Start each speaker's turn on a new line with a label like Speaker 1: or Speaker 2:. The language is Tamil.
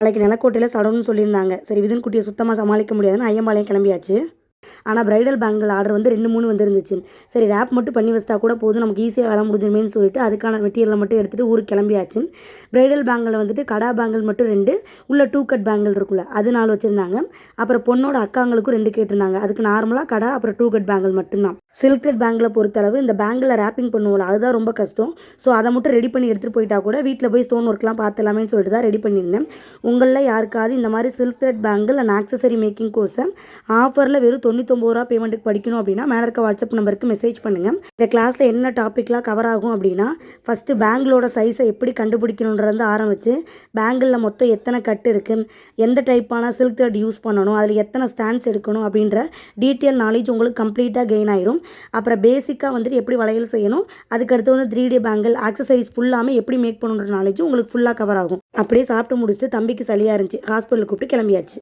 Speaker 1: நாளைக்கு நிலக்கோட்டையில் சடன்னு சொல்லியிருந்தாங்க. சரி விதின் குட்டியை சுத்தமாக சமாளிக்க முடியாதுன்னு ஐயம்பாளையம் கிளம்பியாச்சு. ஆனால் ப்ரைடல் பேங்கிள் ஆர்டர் வந்து 2-3 வந்துருந்துச்சு. சரி ரேப் மட்டும் பண்ணி வச்சிட்டா கூட போதும், நமக்கு ஈஸியாக வேலை முடிஞ்சுமேன்னு சொல்லிட்டு அதுக்கான மெட்டீரியலை மட்டும் எடுத்துகிட்டு ஊருக்கு கிளம்பியாச்சு. ப்ரைடல் பேங்கில் வந்துட்டு கடா பேங்கிள் மட்டும் 2, உள்ள 2 கட் பேங்கிள் இருக்குல்ல அது 4 வச்சுருந்தாங்க. அப்புறம் பொண்ணோட அக்காங்களுக்கும் 2 கேட்டிருந்தாங்க. அதுக்கு நார்மலாக கடா அப்புறம் 2 கட் பேங்கிள் மட்டும்தான். சில்க் த்ரெட் பேங்கில் பொறுத்தளவு இந்த பேங்கில் ரேப்பிங் பண்ணுவோம்ல அதுதான் ரொம்ப கஷ்டம். ஸோ அதை மட்டும் ரெடி பண்ணி எடுத்துகிட்டு போயிட்டா கூட வீட்டில் போய் ஸ்டோன் ஒர்க்லாம் பார்த்துலாமேன்னு சொல்லிட்டு தான் ரெடி பண்ணியிருந்தேன். உங்களில் யாருக்காவது இந்த மாதிரி silk thread bangle and accessory making கோர்ஸை ஆஃபரில் வெறும் 99 ரூபா பேமெண்ட்டுக்கு படிக்கணும் அப்படின்னா மேலே இருக்க வாட்ஸ்அப் நம்பருக்கு மெசேஜ் பண்ணுங்கள். இந்த கிளாஸில் என்ன டாப்பிக்லாம் கவர் ஆகும் அப்படின்னா, ஃபஸ்ட்டு பேங்கிளோட சைஸை எப்படி கண்டுபிடிக்கணுன்றது ஆரம்பித்து, பேங்கிளில் மொத்தம் எத்தனை கட்டு இருக்குது, எந்த டைப்பான சில்க் த்ரெட் யூஸ் பண்ணணும், அதில் எத்தனை ஸ்டாண்ட்ஸ் எடுக்கணும் அப்படின்ற டீட்டெயில் நாலேஜ் உங்களுக்கு கம்ப்ளீட்டாக கெயின் ஆயிரும். அப்புறம் பேசிக்காக வந்துட்டு எப்படி வளையல் செய்யணும், அதுக்கடுத்து வந்து 3D பேங்கிள் ஆக்சசரிஸ் ஃபுல்லாமே எப்படி மேக் பண்ணுன்ற நாலேஜ் உங்களுக்கு ஃபுல்லாக கவர் ஆகும். அப்படியே சாப்பிட்டு முடிச்சுட்டு தம்பிக்கு சளியாக இருந்துச்சு, ஹாஸ்பிட்டலுக்கு கூப்பிட்டு கிளம்பியாச்சு.